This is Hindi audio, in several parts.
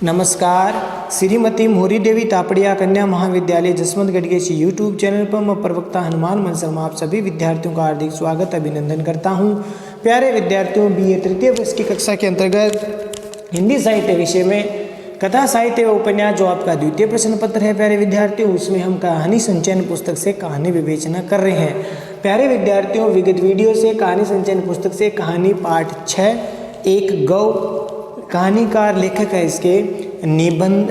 नमस्कार। श्रीमती मोहरी देवी तापड़िया कन्या महाविद्यालय जसवंतगढ़ के इसी यूट्यूब चैनल पर मैं प्रवक्ता हनुमान मन शर्मा आप सभी विद्यार्थियों का हार्दिक स्वागत अभिनंदन करता हूं। प्यारे विद्यार्थियों, बीए तृतीय वर्ष की कक्षा के अंतर्गत हिंदी साहित्य विषय में कथा साहित्य व उपन्यास जो आपका द्वितीय प्रश्न पत्र है प्यारे विद्यार्थियों, उसमें हम कहानी संचयन पुस्तक से कहानी विवेचना कर रहे हैं। प्यारे विद्यार्थियों, विगत वीडियो से कहानी संचयन पुस्तक से कहानी पाठ 6 एक गौ, कहानीकार लेखक है इसके निबंध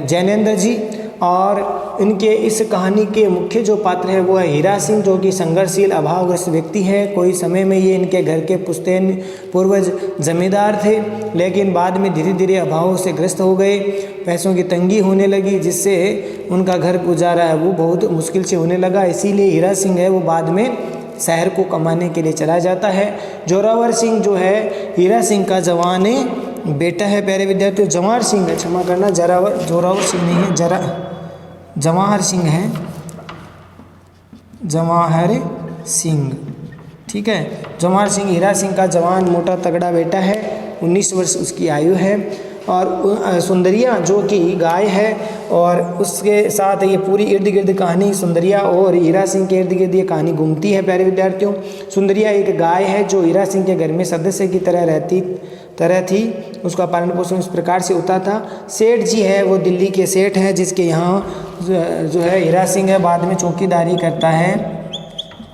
जैनेन्द्र जी, और इनके इस कहानी के मुख्य जो पात्र है वो है हीरा सिंह, जो कि संघर्षशील अभावग्रस्त व्यक्ति है। कोई समय में ये इनके घर के पुश्तैन पूर्वज जमींदार थे, लेकिन बाद में धीरे धीरे अभावों से ग्रस्त हो गए, पैसों की तंगी होने लगी, जिससे उनका घर गुजारा है वो बहुत मुश्किल से होने लगा। इसीलिए हीरा सिंह है वो बाद में शहर को कमाने के लिए चला जाता है। जोरावर सिंह जो है हीरा सिंह का जवान बेटा है प्यारे विद्यार्थियों। जवाहर सिंह है, क्षमा करना, जोरावर सिंह नहीं है, जवाहर सिंह है, जवाहर सिंह, ठीक है। जवाहर सिंह हीरा सिंह का जवान मोटा तगड़ा बेटा है, 19 वर्ष उसकी आयु है। और सुंदरिया जो कि गाय है, और उसके साथ ये पूरी इर्द गिर्द कहानी सुंदरिया और हीरा सिंह के इर्द गिर्द ये कहानी घूमती है प्यारे विद्यार्थियों। सुंदरिया एक गाय है जो हीरा सिंह के घर में सदस्य की तरह थी। उसका पालन पोषण इस प्रकार से होता था। सेठ जी है वो दिल्ली के सेठ हैं, जिसके यहाँ जो है हीरा सिंह है बाद में चौकीदारी करता है,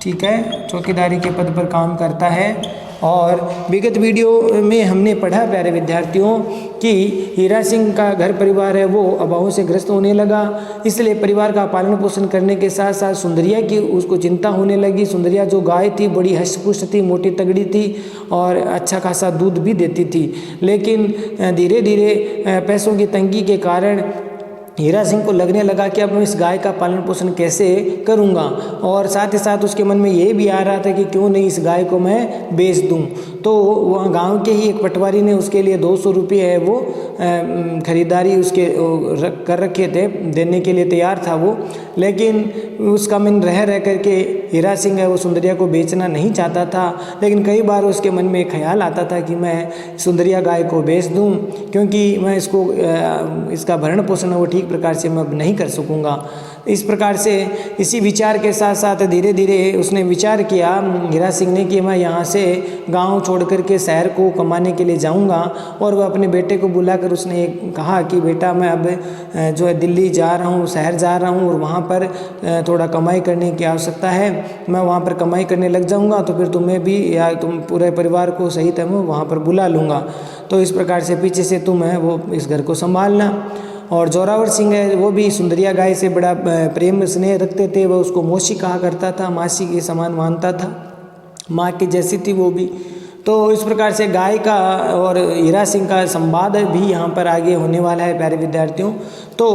ठीक है, चौकीदारी के पद पर काम करता है। और विगत वीडियो में हमने पढ़ा प्यारे विद्यार्थियों कि हीरा सिंह का घर परिवार है वो अभावों से ग्रस्त होने लगा, इसलिए परिवार का पालन पोषण करने के साथ साथ सुंदरिया की उसको चिंता होने लगी। सुंदरिया जो गाय थी बड़ी हष्टपुष्ट थी, मोटी तगड़ी थी और अच्छा खासा दूध भी देती थी, लेकिन धीरे धीरे पैसों की तंगी के कारण हीरा सिंह को लगने लगा कि अब मैं इस गाय का पालन पोषण कैसे करूंगा, और साथ ही साथ उसके मन में ये भी आ रहा था कि क्यों नहीं इस गाय को मैं बेच दूं। तो वहाँ गांव के ही एक पटवारी ने उसके लिए 200 रुपये है वो खरीदारी उसके कर रखे थे, देने के लिए तैयार था वो, लेकिन उसका मन रह करके हीरा सिंह है वो सुंदरिया को बेचना नहीं चाहता था। लेकिन कई बार उसके मन में ख्याल आता था कि मैं सुंदरिया गाय को बेच दूं, क्योंकि मैं इसका भरण पोषण वो ठीक प्रकार से मैं नहीं कर सकूंगा। इस प्रकार से इसी विचार के साथ साथ धीरे धीरे उसने विचार किया हीरा सिंह ने कि मैं यहाँ से गांव छोड़ करके शहर को कमाने के लिए जाऊंगा। और वह अपने बेटे को बुलाकर उसने कहा कि बेटा मैं अब जो है दिल्ली जा रहा हूँ, शहर जा रहा हूँ, और वहाँ पर थोड़ा कमाई करने की आवश्यकता है। मैं वहाँ पर कमाई करने लग जाऊँगा तो फिर तुम्हें भी या तुम पूरे परिवार को सहित मैं वहाँ पर बुला लूँगा। तो इस प्रकार से पीछे से तुम है वो इस घर को संभालना। और जोरावर सिंह है वो भी सुंदरिया गाय से बड़ा प्रेम स्नेह रखते थे। वह उसको मौसी कहा करता था, मासी के समान मानता था, माँ की जैसी थी वो भी। तो इस प्रकार से गाय का और हीरा सिंह का संवाद भी यहाँ पर आगे होने वाला है प्यारे विद्यार्थियों। तो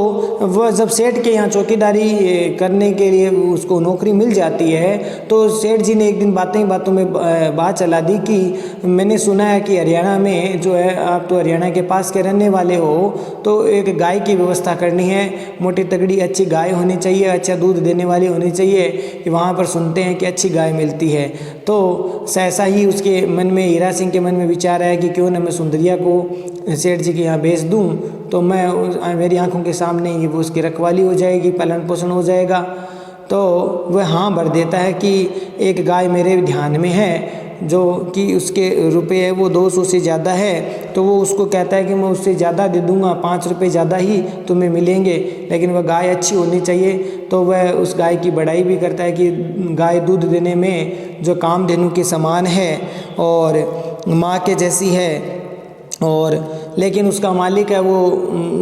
वह जब सेठ के यहाँ चौकीदारी करने के लिए उसको नौकरी मिल जाती है, तो सेठ जी ने एक दिन बातों में बात चला दी कि मैंने सुना है कि हरियाणा में जो है, आप तो हरियाणा के पास के रहने वाले हो, तो एक गाय की व्यवस्था करनी है, मोटी तगड़ी अच्छी गाय होनी चाहिए, अच्छा दूध देने वाली होनी चाहिए, कि वहाँ पर सुनते हैं कि अच्छी गाय मिलती है। तो ऐसा ही उसके मन में, हीरा सिंह के मन में विचार आया कि क्यों ना मैं सुंदरिया को सेठ जी के यहाँ बेच दूँ, तो मैं मेरी आंखों के सामने ही वो उसकी रखवाली हो जाएगी, पालन पोषण हो जाएगा। तो वह हाँ भर देता है कि एक गाय मेरे ध्यान में है जो कि उसके रुपए है वो 200 से ज़्यादा है। तो वो उसको कहता है कि मैं उससे ज़्यादा दे दूँगा, 5 रुपये ज़्यादा ही तुम्हें मिलेंगे, लेकिन वह गाय अच्छी होनी चाहिए। तो वह उस गाय की बड़ाई भी करता है कि गाय दूध देने में जो कामधेनु के समान है और माँ के जैसी है, और लेकिन उसका मालिक है वो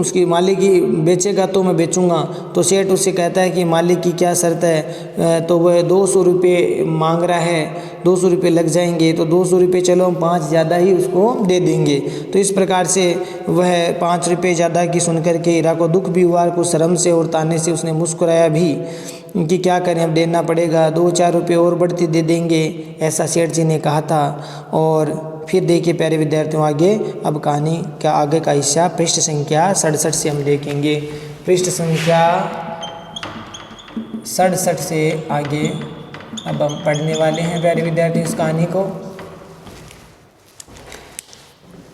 उसकी मालिक ही बेचेगा तो मैं बेचूंगा। तो सेठ उससे कहता है कि मालिक की क्या शर्त है, तो वह 200 रुपये मांग रहा है, 200 रुपये लग जाएंगे। तो 200 रुपये चलो हम 5 ज़्यादा ही उसको दे देंगे। तो इस प्रकार से वह 5 रुपये ज़्यादा की सुनकर के हीरा को दुख भी हुआ, कुछ शर्म से और ताने से उसने मुस्कुराया भी कि क्या करें, अब देना पड़ेगा, 2-4 रुपये और बढ़ती दे देंगे, ऐसा सेठ जी ने कहा था। और फिर देखिए प्यारे विद्यार्थियों आगे अब कहानी का आगे का हिस्सा पृष्ठ संख्या 67 से हम देखेंगे। पृष्ठ संख्या 67 से आगे अब हम पढ़ने वाले हैं प्यारे विद्यार्थियों इस कहानी को।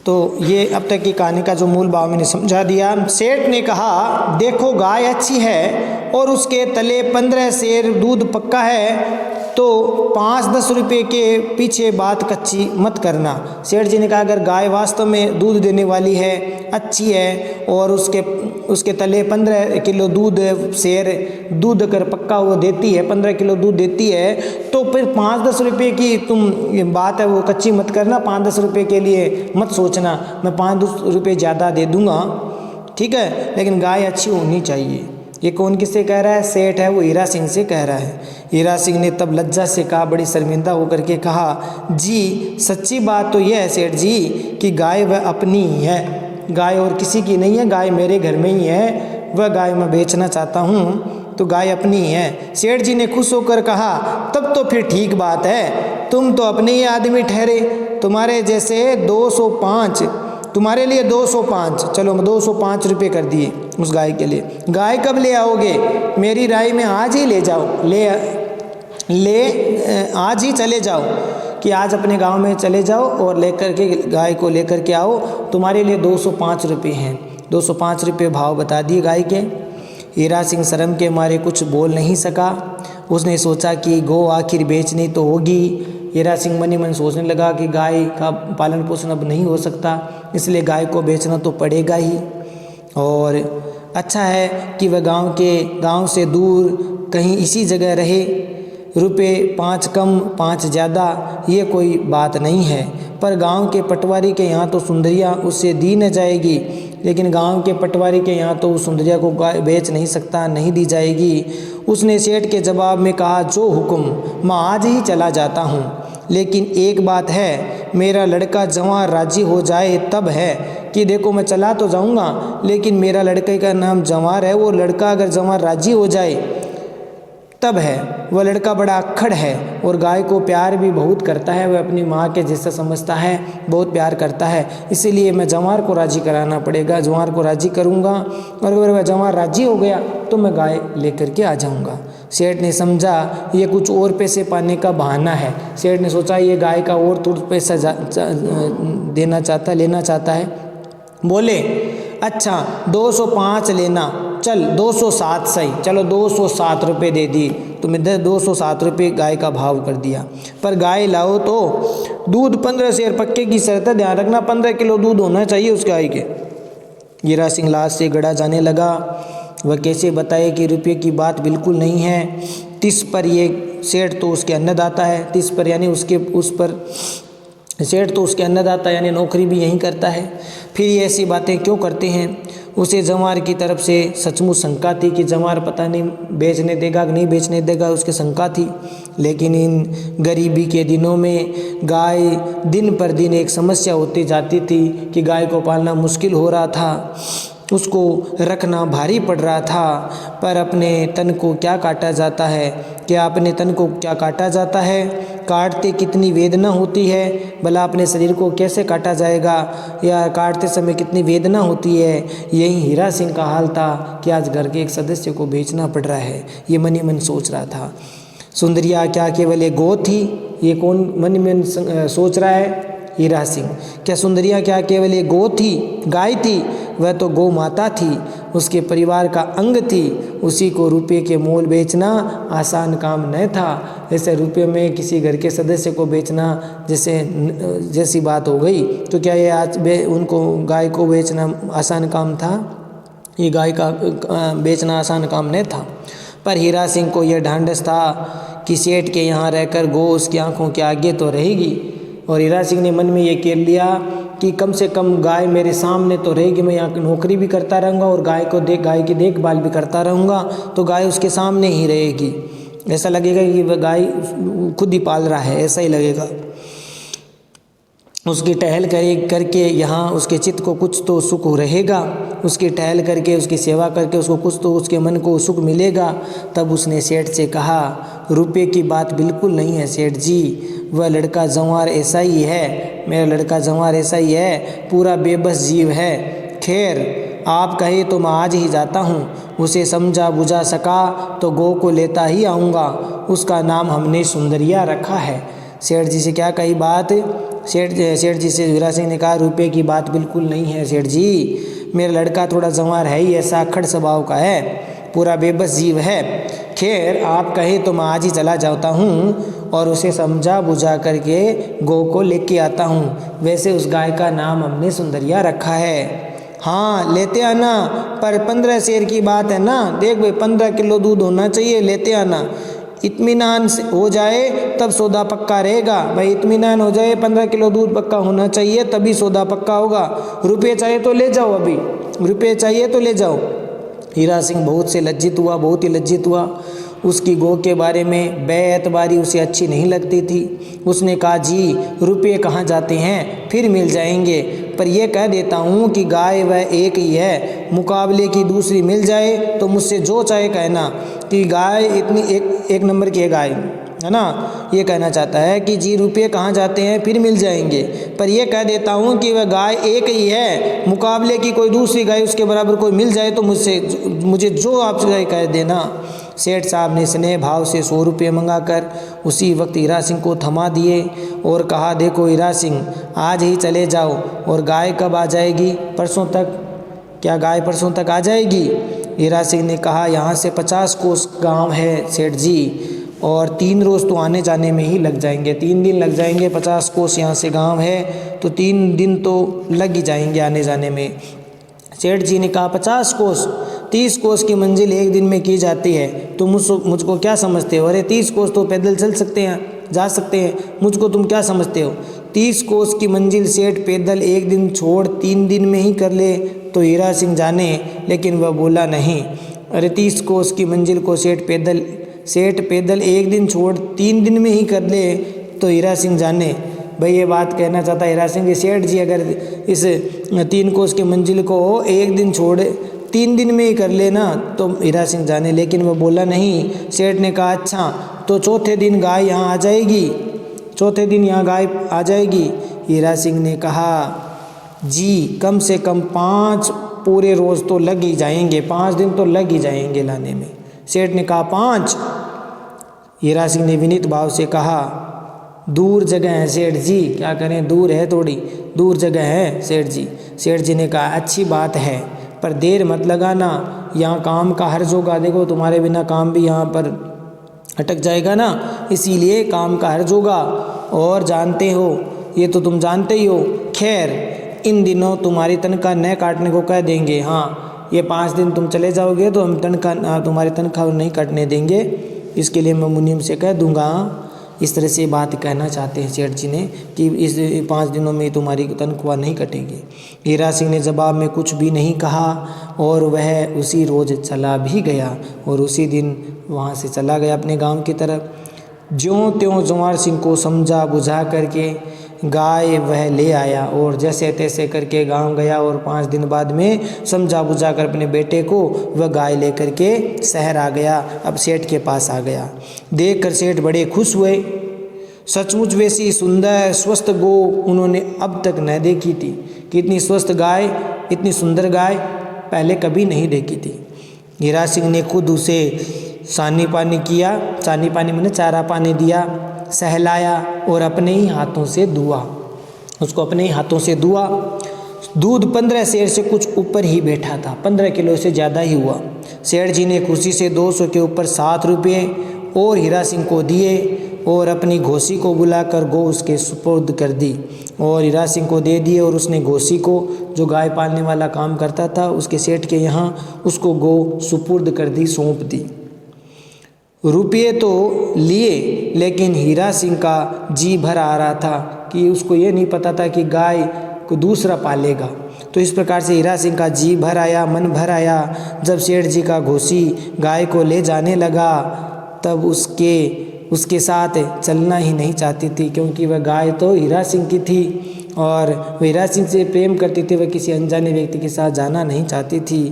तो ये अब तक की कहानी का जो मूल भाव मैंने समझा दिया। सेठ ने कहा, देखो गाय अच्छी है और उसके तले 15 सेर दूध पक्का है, तो 5-10 रुपये के पीछे बात कच्ची मत करना। सेठ जी ने कहा, अगर गाय वास्तव में दूध देने वाली है, अच्छी है और उसके तले 15 किलो दूध सेर दूध अगर पक्का वो देती है, 15 किलो दूध देती है, तो फिर 5-10 रुपये की तुम बात है वो कच्ची मत करना। 5-10 रुपये के लिए मत सोचना मैं 5-10 रुपये ज़्यादा दे दूँगा, ठीक है, लेकिन गाय अच्छी होनी चाहिए। ये कौन किससे कह रहा है? सेठ है वो हीरा सिंह से कह रहा है। हीरा सिंह ने तब लज्जा से कहा, बड़ी शर्मिंदा होकर के कहा, जी सच्ची बात तो यह है सेठ जी कि गाय वह अपनी ही है, गाय और किसी की नहीं है, गाय मेरे घर में ही है, वह गाय मैं बेचना चाहता हूँ, तो गाय अपनी ही है। सेठ जी ने खुश होकर कहा, तब तो फिर ठीक बात है, तुम तो अपने ही आदमी ठहरे, तुम्हारे जैसे 205, तुम्हारे लिए 205, चलो 205 रुपये कर दिए उस गाय के लिए। गाय कब ले आओगे? मेरी राय में आज ही ले जाओ, आज ही चले जाओ, कि आज अपने गांव में चले जाओ और लेकर के गाय को लेकर के आओ, तुम्हारे लिए 205 रुपये हैं। 205 रुपये भाव बता दिए गाय के। हीरा सिंह शर्म के मारे कुछ बोल नहीं सका। उसने सोचा कि गौ आखिर बेचनी तो होगी। हीरा सिंह मन ही मन सोचने लगा कि गाय का पालन पोषण अब नहीं हो सकता, इसलिए गाय को बेचना तो पड़ेगा ही। और अच्छा है कि वह गांव से दूर कहीं इसी जगह रहे, रुपये 5 कम 5 ज़्यादा ये कोई बात नहीं है, पर गांव के पटवारी के यहाँ तो सुंदरिया उससे दी न जाएगी, लेकिन गांव के पटवारी के यहाँ तो उस सुंदरिया को बेच नहीं सकता, नहीं दी जाएगी। उसने सेठ के जवाब में कहा, जो हुक्म, मैं आज ही चला जाता हूँ, लेकिन एक बात है, मेरा लड़का जवां राजी हो जाए तब है। कि देखो मैं चला तो जाऊँगा, लेकिन मेरा लड़के का नाम जवार है, वो लड़का अगर जवां राजी हो जाए तब है। वह लड़का बड़ा अक्खड़ है और गाय को प्यार भी बहुत करता है, वह अपनी माँ के जैसा समझता है, बहुत प्यार करता है, इसीलिए मैं जवार को राजी कराना पड़ेगा। जवार को राजी करूँगा और अगर वह जवार राजी हो गया तो मैं गाय लेकर के आ जाऊँगा। सेठ ने समझा ये कुछ और पैसे पाने का बहाना है। सेठ ने सोचा ये गाय का और थोड़ा पैसा लेना चाहता है। बोले, अच्छा 205 लेना, चल 207 सही, चलो 207 रुपये दे दिए, तुम्हें 207 रुपये गाय का भाव कर दिया। पर गाय लाओ तो दूध 15 सेर पक्के की शर्त है, ध्यान रखना 15 किलो दूध होना चाहिए उस गाय के। हीरा सिंह लाश से गड़ा जाने लगा। वह कैसे बताए कि रुपये की बात बिल्कुल नहीं है। 30 पर ये सेठ तो उसके अन्नदाता है, 30 पर यानी सेठ तो उसके अन्नदाता यानी नौकरी भी यहीं करता है, फिर ये ऐसी बातें क्यों करते हैं। उसे जवार की तरफ से सचमुच शंका थी कि जवार पता नहीं बेचने देगा कि नहीं बेचने देगा, उसकी शंका थी। लेकिन इन गरीबी के दिनों में गाय दिन पर दिन एक समस्या होती जाती थी कि गाय को पालना मुश्किल हो रहा था, उसको रखना भारी पड़ रहा था। पर अपने तन को क्या काटा जाता है, क्या अपने तन को क्या काटा जाता है, काटते कितनी वेदना होती है, भला अपने शरीर को कैसे काटा जाएगा, या काटते समय कितनी वेदना होती है। यही हीरा सिंह का हाल था कि आज घर के एक सदस्य को बेचना पड़ रहा है, ये मन ही मन सोच रहा था। सुंदरिया क्या केवल एक गौ थी, ये कौन मन ही मन सोच रहा है? हीरा सिंह। क्या सुंदरिया क्या केवल एक गौ थी, गाय थी? वह तो गौ माता थी, उसके परिवार का अंग थी। उसी को रुपये के मोल बेचना आसान काम न था। जैसे रुपये में किसी घर के सदस्य को बेचना जैसी बात हो गई, तो क्या ये आज उनको गाय को बेचना आसान काम था? ये गाय का बेचना आसान काम न था। पर हीरा सिंह को यह ढांढस था कि सेठ के यहाँ रहकर गौ उसकी आंखों के आगे तो रहेगी। और हीरा सिंह ने मन में ये कह लिया कि कम से कम गाय मेरे सामने तो रहेगी, मैं यहाँ की नौकरी भी करता रहूँगा और गाय की देखभाल भी करता रहूँगा, तो गाय उसके सामने ही रहेगी। ऐसा लगेगा कि वह गाय खुद ही पाल रहा है, ऐसा ही लगेगा। उसकी टहल करके यहाँ उसके चित्त को कुछ तो सुख रहेगा, उसकी टहल करके उसकी सेवा करके उसको कुछ तो उसके मन को सुख मिलेगा। तब उसने सेठ से कहा, रुपये की बात बिल्कुल नहीं है सेठ जी, वह लड़का जवार ऐसा ही है, मेरा लड़का जवार ऐसा ही है, पूरा बेबस जीव है। खैर आप कहे तो मैं आज ही जाता हूँ, उसे समझा बुझा सका तो गौ को लेता ही आऊँगा, उसका नाम हमने सुंदरिया रखा है। सेठ जी से क्या कही बात? सेठ जी से हीरा सिंह ने कहा, रुपये की बात बिल्कुल नहीं है सेठ जी, मेरा लड़का थोड़ा जंवार है ही, ऐसा अक्खड़ स्वभाव का है, पूरा बेबस जीव है। खैर आप कहे तो मैं आज ही चला जाता हूँ और उसे समझा बुझा करके गौ को लेके आता हूँ। वैसे उस गाय का नाम हमने सुंदरिया रखा है। हाँ लेते आना, पर 15 शेर की बात है ना, देख भाई 15 किलो दूध होना चाहिए, लेते आना। इत्मीनान हो जाए तब सौदा पक्का रहेगा भाई, इत्मीनान हो जाए, 15 किलो दूध पक्का होना चाहिए तभी सौदा पक्का होगा। रुपये चाहिए तो ले जाओ, अभी रुपये चाहिए तो ले जाओ। हीरा सिंह बहुत से लज्जित हुआ, बहुत ही लज्जित हुआ। उसकी गौ के बारे में बेएतबारी उसे अच्छी नहीं लगती थी। उसने कहा, जी रुपये कहाँ जाते हैं, फिर मिल जाएंगे, पर यह कह देता हूँ कि गाय वह एक ही है, मुकाबले की दूसरी मिल जाए तो मुझसे जो चाहे कहना कि गाय इतनी एक नंबर की है गाय, है ना। ये कहना चाहता है कि जी रुपये कहाँ जाते हैं, फिर मिल जाएंगे, पर यह कह देता हूँ कि वह गाय एक ही है, मुकाबले की कोई दूसरी गाय उसके बराबर कोई मिल जाए तो मुझे जो आप कह देना। सेठ साहब ने स्नेह भाव से 100 रुपये मंगाकर उसी वक्त हीरा सिंह को थमा दिए और कहा, देखो हीरा सिंह, आज ही चले जाओ, और गाय कब आ जाएगी, परसों तक? क्या गाय परसों तक आ जाएगी? हीरा सिंह ने कहा, यहाँ से 50 कोस गांव है सेठ जी, और 3 रोज़ तो आने जाने में ही लग जाएंगे, 3 दिन लग जाएंगे। 50 कोस यहाँ से गांव है तो 3 दिन तो लग ही जाएंगे आने जाने में। सेठ जी ने कहा, 50 कोस, 30 कोस की मंजिल एक दिन में की जाती है, तो मुझको क्या समझते हो? अरे 30 कोस तो पैदल चल सकते हैं, जा सकते हैं, मुझको तुम क्या समझते हो? 30 कोस की मंजिल सेठ पैदल एक दिन छोड़ 3 दिन में ही कर ले तो हीरा सिंह जाने, लेकिन वह बोला नहीं। अरे 30 कोस की मंजिल को सेठ पैदल एक दिन छोड़ 3 दिन में ही कर ले तो हीरा सिंह जाने। भाई ये बात कहना चाहता है हीरा सिंह कि सेठ जी अगर इस 3 कोस की मंजिल को एक दिन छोड़ 3 दिन में ही कर लेना तो हीरा सिंह जाने, लेकिन वो बोला नहीं। सेठ ने कहा, अच्छा तो चौथे दिन गाय यहाँ आ जाएगी, चौथे दिन यहाँ गाय आ जाएगी? हीरा सिंह ने कहा, जी कम से कम 5 पूरे रोज़ तो लग ही जाएंगे, 5 दिन तो लग ही जाएंगे लाने में। सेठ ने कहा, 5? हीरा सिंह ने विनीत भाव से कहा, दूर जगह है सेठ जी, क्या करें, दूर है, थोड़ी दूर जगह है सेठ जी। सेठ जी ने कहा, अच्छी बात है, पर देर मत लगाना, यहाँ काम का हर्ज होगा, देखो तुम्हारे बिना काम भी यहाँ पर अटक जाएगा ना, इसीलिए काम का हर्ज होगा, और जानते हो, ये तो तुम जानते ही हो। खैर इन दिनों तुम्हारी तनख्वाह न काटने को कह देंगे। हाँ ये 5 दिन तुम चले जाओगे तो हम तुम्हारी तनख्वाह नहीं काटने देंगे, इसके लिए मैं मुनीम से कह दूंगा। इस तरह से बात कहना चाहते हैं सेठ जी ने कि इस 5 दिनों में तुम्हारी तनख्वाह नहीं कटेगी। हीरा सिंह ने जवाब में कुछ भी नहीं कहा और वह उसी रोज़ चला भी गया और उसी दिन वहाँ से चला गया अपने गांव की तरफ। ज्यों त्यों जवाहर सिंह को समझा बुझा करके गाय वह ले आया और जैसे तैसे करके गांव गया और 5 दिन बाद में समझा बुझा कर अपने बेटे को वह गाय लेकर के शहर आ गया। अब सेठ के पास आ गया। देखकर सेठ बड़े खुश हुए। सचमुच वैसी सुंदर स्वस्थ गो उन्होंने अब तक न देखी थी कि इतनी स्वस्थ गाय, इतनी सुंदर गाय पहले कभी नहीं देखी थी। हीरा सिंह ने खुद उसे सानी पानी किया, सानी पानी मैंने चारा पानी दिया, सहलाया और अपने ही हाथों से दुआ, उसको अपने ही हाथों से दुआ। दूध 15 सेर से कुछ ऊपर ही बैठा था, 15 किलो से ज़्यादा ही हुआ। सेठ जी ने खुशी से 200 के ऊपर 7 रुपये और हीरा सिंह को दिए और अपनी घोसी को बुलाकर गो उसके सुपुर्द कर दी और हीरा सिंह को दे दिए और उसने घोसी को, जो गाय पालने वाला काम करता था, उसके सेठ के यहाँ उसको गो सुपुर्द कर दी, सौंप दी। रुपये तो लिए लेकिन हीरा सिंह का जी भर आ रहा था कि उसको ये नहीं पता था कि गाय को दूसरा पालेगा। तो इस प्रकार से हीरा सिंह का जी भर आया, मन भर आया। जब सेठ जी का घोसी गाय को ले जाने लगा तब उसके साथ चलना ही नहीं चाहती थी, क्योंकि वह गाय तो हीरा सिंह की थी और वह हीरा सिंह से प्रेम करती थी, वह किसी अनजाने व्यक्ति के साथ जाना नहीं चाहती थी।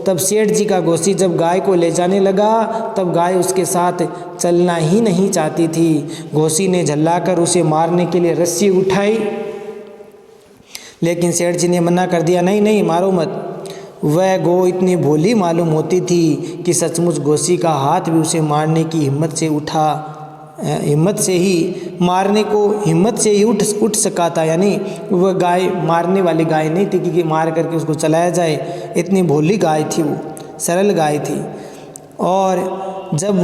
तब सेठ जी का घोसी जब गाय को ले जाने लगा तब गाय उसके साथ चलना ही नहीं चाहती थी। घोसी ने झल्लाकर उसे मारने के लिए रस्सी उठाई, लेकिन सेठ जी ने मना कर दिया, नहीं नहीं मारो मत। वह गो इतनी भोली मालूम होती थी कि सचमुच घोसी का हाथ भी उसे मारने की हिम्मत से उठा हिम्मत से ही मारने को हिम्मत से ही उठ सका था, यानी वह गाय मारने वाली गाय नहीं थी कि मार करके उसको चलाया जाए, इतनी भोली गाय थी, वो सरल गाय थी। और जब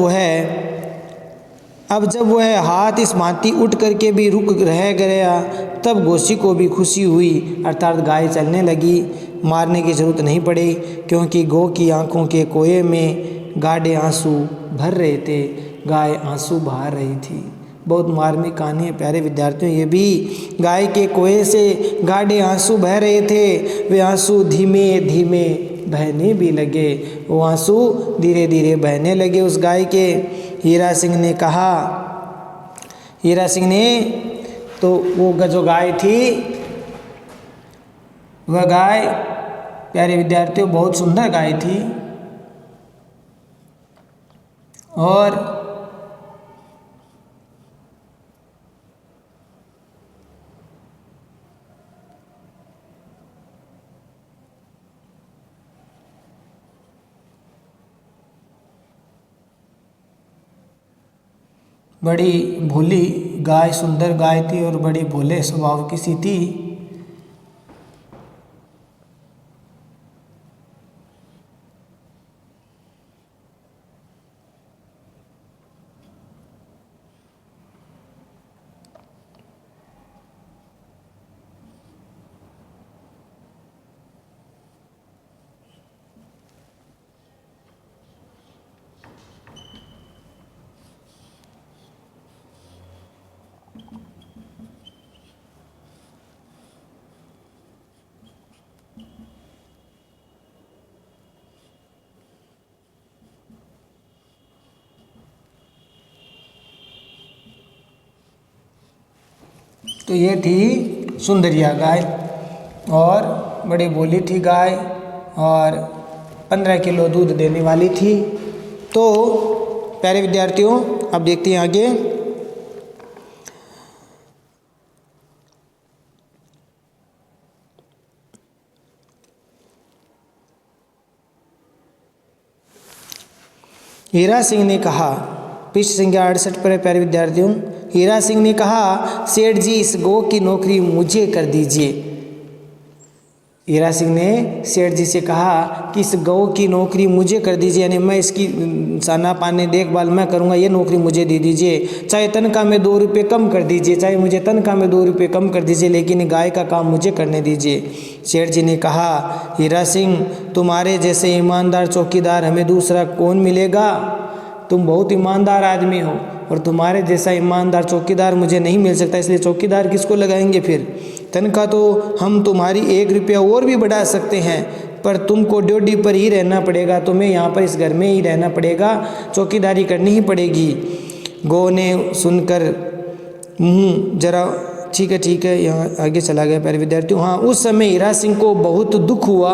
वह हाथ इस भांति उठ करके भी रुक रह गया, तब गोसी को भी खुशी हुई, अर्थात गाय चलने लगी। मारने की जरूरत नहीं पड़ी, क्योंकि गौ की आंखों के कोए में गाढ़े आंसू भर रहे थे, गाय आंसू बहा रही थी। बहुत मार्मिक कहानी है प्यारे विद्यार्थियों। ये भी गाय के कोए से गाढ़े आंसू बह रहे थे, वे आंसू धीमे धीमे बहने भी लगे, वो आंसू धीरे धीरे बहने लगे उस गाय के। हीरा सिंह ने तो वो जो गाय थी, वह गाय प्यारे विद्यार्थियों बहुत सुंदर गाय थी, और बड़ी भोली गाय, सुंदर गाय थी और बड़ी भोले स्वभाव की सी थी। तो ये थी सुंदरिया गाय, और बड़ी भोली थी गाय, और 15 किलो दूध देने वाली थी। तो प्यारे विद्यार्थियों, अब देखते हैं आगे। हीरा सिंह ने कहा, पृष्ठ संख्या 68 पर है प्यारे विद्यार्थियों। हीरा सिंह ने कहा, सेठ जी इस गौ की नौकरी मुझे कर दीजिए। हीरा सिंह ने सेठ जी से कहा कि इस गौ की नौकरी मुझे कर दीजिए, यानी मैं इसकी साना पानी देखभाल मैं करूँगा, ये नौकरी मुझे दे दीजिए। चाहे तनख्वाह में 2 रुपये कम कर दीजिए, चाहे मुझे तनख्वाह में 2 रुपये कम कर दीजिए, लेकिन गाय का काम मुझे करने दीजिए। सेठ जी ने कहा, हीरा सिंह तुम्हारे जैसे ईमानदार चौकीदार हमें दूसरा कौन मिलेगा? तुम बहुत ईमानदार आदमी हो, और तुम्हारे जैसा ईमानदार चौकीदार मुझे नहीं मिल सकता, इसलिए चौकीदार किसको लगाएंगे फिर? तनख्वाह तो हम तुम्हारी 1 रुपया और भी बढ़ा सकते हैं, पर तुमको ड्यूटी पर ही रहना पड़ेगा, तुम्हें यहाँ पर इस घर में ही रहना पड़ेगा, चौकीदारी करनी ही पड़ेगी। गौ ने सुनकर जरा ठीक है, यहाँ आगे चला गया प्यारे विद्यार्थियों। हाँ, उस समय हीरा सिंह को बहुत दुख हुआ।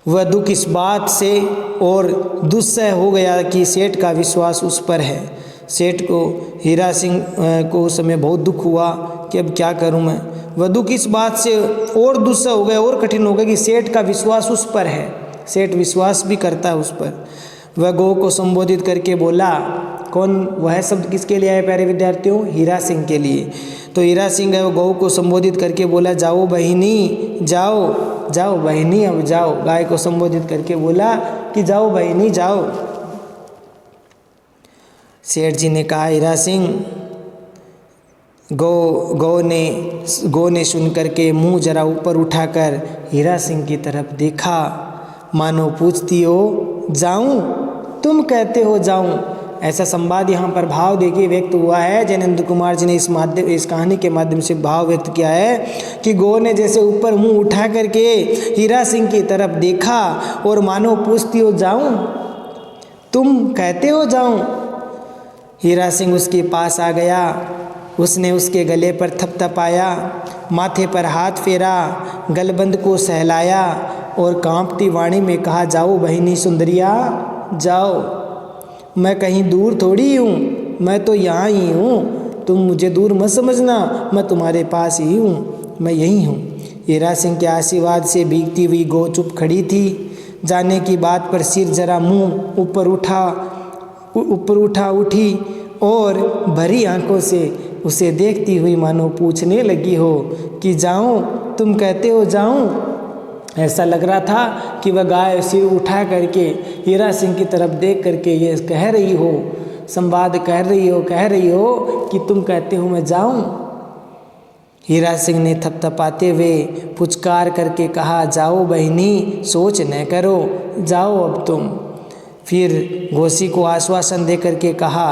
वह दुख इस बात से और दुस्सह हो गया कि सेठ का विश्वास उस पर है। सेठ को, हीरा सिंह को उस समय बहुत दुख हुआ कि अब क्या करूं मैं। वह दुख इस बात से और दुस्सह हो गया, और कठिन हो गया कि सेठ का विश्वास उस पर है, सेठ विश्वास भी करता है उस पर। वह गौ को संबोधित करके बोला, कौन? वह शब्द किसके लिए आए प्यारे विद्यार्थियों? हीरा सिंह के लिए। तो हीरा सिंह है गौ को संबोधित करके बोला, जाओ बहिनी जाओ, जाओ बहिनी अब जाओ। गाय को संबोधित करके बोला कि जाओ बहिनी जाओ। सेठ जी ने कहा, हीरा सिंह, गौ ने सुन करके मुंह जरा ऊपर उठाकर हीरा सिंह की तरफ देखा, मानो पूछती हो जाऊं? तुम कहते हो जाऊं। ऐसा संवाद यहाँ पर भाव देखिए व्यक्त हुआ है। जैनेन्द्र कुमार जी ने इस कहानी के माध्यम से भाव व्यक्त किया है कि गौ ने जैसे ऊपर मुंह उठा करके हीरा सिंह की तरफ देखा और मानो पूछती हो जाऊं? तुम कहते हो जाऊं? हीरा सिंह उसके पास आ गया, उसने उसके गले पर थपथपाया, माथे पर हाथ फेरा, गलबंद को सहलाया और कांपती वाणी में कहा, जाओ बहिनी सुंदरिया जाओ, मैं कहीं दूर थोड़ी हूँ, मैं तो यहाँ ही हूँ, तुम मुझे दूर मत समझना, मैं तुम्हारे पास ही हूँ, मैं यहीं हूँ। हीरा सिंह के आशीर्वाद से भीगती हुई गौ चुप खड़ी थी। जाने की बात पर सिर जरा मुंह ऊपर उठी और भरी आंखों से उसे देखती हुई मानो पूछने लगी हो कि जाऊं, तुम कहते हो जाऊं। ऐसा लग रहा था कि वह गाय सिर उठा करके हीरा सिंह की तरफ देख करके ये कह रही हो, संवाद कह रही हो कि तुम कहते हो मैं जाऊं। हीरा सिंह ने थपथपाते हुए पुचकार करके कहा, जाओ बहनी, सोच न करो, जाओ अब तुम। फिर घोसी को आश्वासन दे करके कहा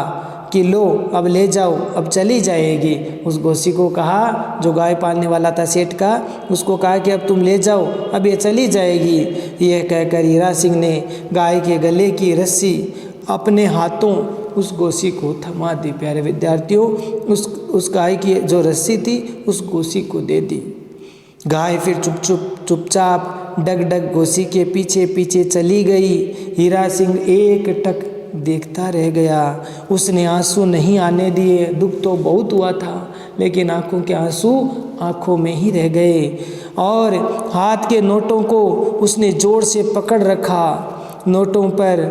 कि लो अब ले जाओ, अब चली जाएगी। उस घोसी को कहा, जो गाय पालने वाला था सेठ का, उसको कहा कि अब तुम ले जाओ, अब ये चली जाएगी। यह कहकर हीरा सिंह ने गाय के गले की रस्सी अपने हाथों उस घोसी को थमा दी। प्यारे विद्यार्थियों, उस गाय की जो रस्सी थी उस घोसी को दे दी। गाय फिर चुपचाप डग घोसी के पीछे पीछे चली गई। हीरा सिंह एक टक देखता रह गया। उसने आंसू नहीं आने दिए। दुख तो बहुत हुआ था, लेकिन आंखों के आंसू आंखों में ही रह गए। और हाथ के नोटों को उसने जोर से पकड़ रखा। नोटों पर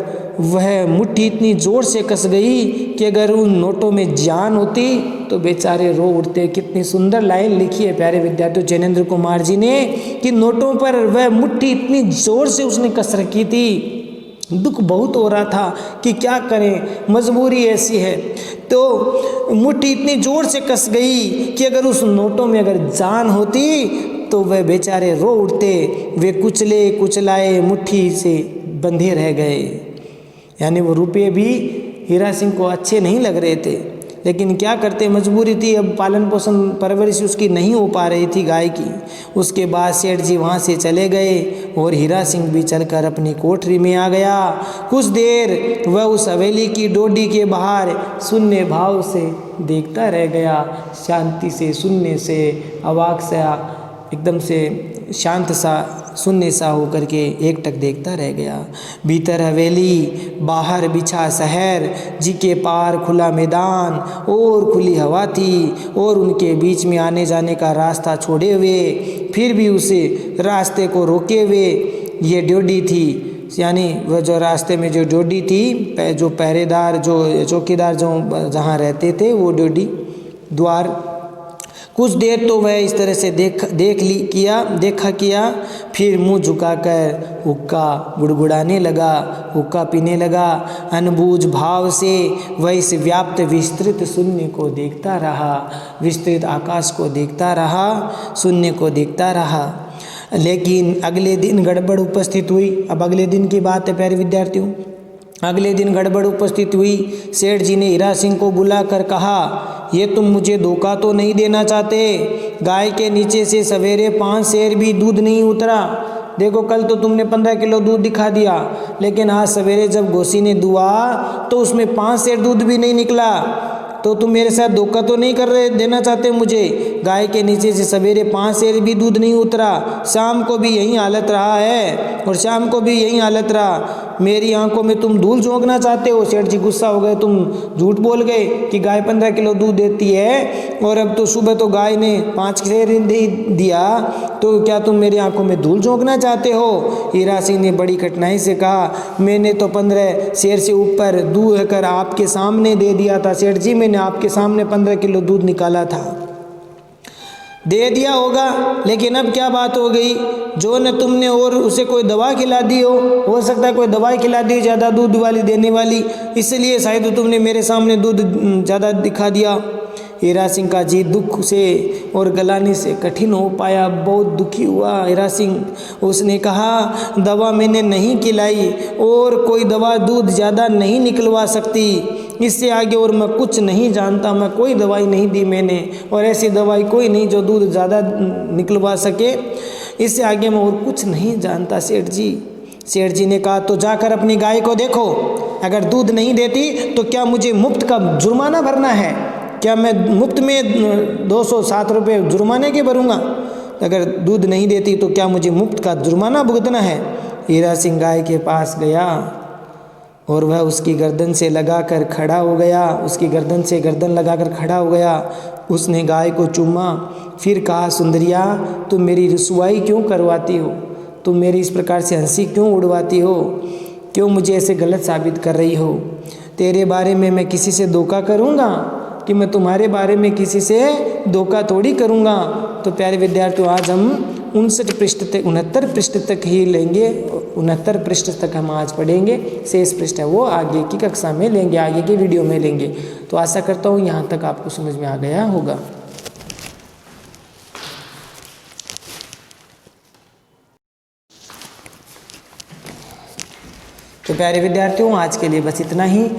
वह मुट्ठी इतनी जोर से कस गई कि अगर उन नोटों में जान होती तो बेचारे रो उठते। कितनी सुंदर लाइन लिखी है प्यारे विद्यार्थियों जैनेंद्र कुमार जी ने, कि नोटों पर वह मुट्ठी इतनी जोर से उसने कस रखी थी। दुख बहुत हो रहा था कि क्या करें, मजबूरी ऐसी है। तो मुट्ठी इतनी जोर से कस गई कि अगर उस नोटों में अगर जान होती तो वह बेचारे रो उठते। वे कुचले कुचलाए मुट्ठी से बंधे रह गए। यानी वो रुपये भी हीरा सिंह को अच्छे नहीं लग रहे थे, लेकिन क्या करते, मजबूरी थी। अब पालन पोषण परवरिश उसकी नहीं हो पा रही थी गाय की। उसके बाद सेठ जी वहाँ से चले गए और हीरा सिंह भी चलकर अपनी कोठरी में आ गया। कुछ देर वह उस हवेली की डोडी के बाहर शून्य भाव से देखता रह गया। शांति से, शून्य से, अवाक सा, एकदम से शांत सा, शून्य सा होकर के एकटक देखता रह गया। भीतर हवेली, बाहर बिछा शहर, जी के पार खुला मैदान और खुली हवा थी, और उनके बीच में आने जाने का रास्ता छोड़े हुए, फिर भी उसे रास्ते को रोके हुए ये ड्योढ़ी थी। यानी वह जो रास्ते में जो ड्योढ़ी थी, जो पहरेदार, जो चौकीदार जो जहाँ रहते थे, वो ड्योढ़ी द्वार। कुछ देर तो वह इस तरह से देखा किया, फिर मुंह झुकाकर हुक्का गुड़गुड़ाने लगा, हुक्का पीने लगा। अनबूझ भाव से वह इस व्याप्त विस्तृत शून्य को देखता रहा, विस्तृत आकाश को देखता रहा, शून्य को देखता रहा। लेकिन अगले दिन गड़बड़ उपस्थित हुई। अब अगले दिन की बात है प्यारे विद्यार्थियों। अगले दिन गड़बड़ उपस्थित हुई। सेठ जी ने हीरा सिंह को बुलाकर कहा, ये तुम मुझे धोखा तो नहीं देना चाहते? गाय के नीचे से सवेरे 5 सेर भी दूध नहीं उतरा। देखो, कल तो तुमने 15 किलो दूध दिखा दिया, लेकिन आज सवेरे जब घोसी ने दुआ तो उसमें 5 सेर दूध भी नहीं निकला। तो तुम मेरे साथ धोखा तो नहीं कर रहे, देना चाहते मुझे? गाय के नीचे से सवेरे 5 सेर भी दूध नहीं उतरा। शाम को भी यही हालत रहा है, और शाम को भी यही हालत रहा। मेरी आंखों में तुम धूल झोंकना चाहते हो? सेठ जी गुस्सा हो गए। तुम झूठ बोल गए कि गाय 15 किलो दूध देती है, और अब तो सुबह तो गाय ने 5 सेर दे दिया, तो क्या तुम मेरी आंखों में धूल झोंकना चाहते हो? हीरा सिंह ने बड़ी कठिनाई से कहा, मैंने तो 15 सेर से ऊपर दूध कर आपके सामने दे दिया था सेठ जी। मैंने आपके सामने 15 किलो दूध निकाला था, दे दिया होगा, लेकिन अब क्या बात हो गई? जो न तुमने और उसे कोई दवा खिला दी हो सकता है कोई दवाई खिला दी ज़्यादा दूध वाली देने वाली, इसलिए शायद तुमने मेरे सामने दूध ज़्यादा दिखा दिया। हीरा सिंह का जी दुख से और गलाने से कठिन हो पाया। बहुत दुखी हुआ हीरा सिंह। उसने कहा, दवा मैंने नहीं खिलाई और कोई दवा दूध ज़्यादा नहीं निकलवा सकती। इससे आगे और मैं कुछ नहीं जानता। मैं कोई दवाई नहीं दी मैंने, और ऐसी दवाई कोई नहीं जो दूध ज़्यादा निकलवा सके। इससे आगे मैं और कुछ नहीं जानता सेठ जी। सेठ जी ने कहा, तो जाकर अपनी गाय को देखो, अगर दूध नहीं देती तो क्या मुझे मुफ्त का जुर्माना भरना है? क्या मैं मुफ्त में 207 रुपये जुर्माने के भरूंगा? अगर दूध नहीं देती तो क्या मुझे मुफ्त का जुर्माना भुगतना है? हीरा सिंह गाय के पास गया और वह उसकी गर्दन से लगाकर खड़ा हो गया। उसकी गर्दन से गर्दन लगाकर खड़ा हो गया। उसने गाय को चूमा, फिर कहा, सुंदरिया, तुम मेरी रुसवाई क्यों करवाती हो? तुम मेरी इस प्रकार से हंसी क्यों उड़वाती हो? क्यों मुझे ऐसे गलत साबित कर रही हो? तेरे बारे में मैं किसी से धोखा करूँगा कि मैं तुम्हारे बारे में किसी से धोखा थोड़ी करूँगा। तो प्यारे विद्यार्थियों, आज हम 69 पृष्ठ तक 69 पृष्ठ तक ही लेंगे। 69 पृष्ठ तक हम आज पढ़ेंगे। शेष पृष्ठ है वो आगे की कक्षा में लेंगे, आगे की वीडियो में लेंगे। तो आशा करता हूँ यहाँ तक आपको समझ में आ गया होगा। तो प्यारे विद्यार्थियों, आज के लिए बस इतना ही।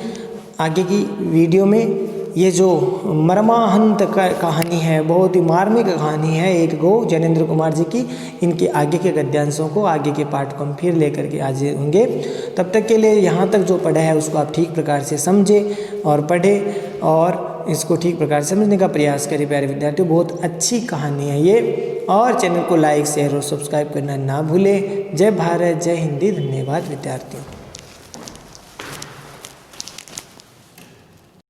आगे की वीडियो में ये जो मर्माहंत कहानी है, बहुत ही मार्मिक कहानी है एक गो जैनेंद्र कुमार जी की, इनके आगे के गद्यांशों को, आगे के पाठ को हम फिर लेकर के आज होंगे। तब तक के लिए यहाँ तक जो पढ़ा है उसको आप ठीक प्रकार से समझें और पढ़ें और इसको ठीक प्रकार से समझने का प्रयास करें। प्यारे विद्यार्थियों, बहुत अच्छी कहानी है ये। और चैनल को लाइक, शेयर और सब्सक्राइब करना ना भूलें। जय भारत, जय हिंदी। धन्यवाद विद्यार्थियों।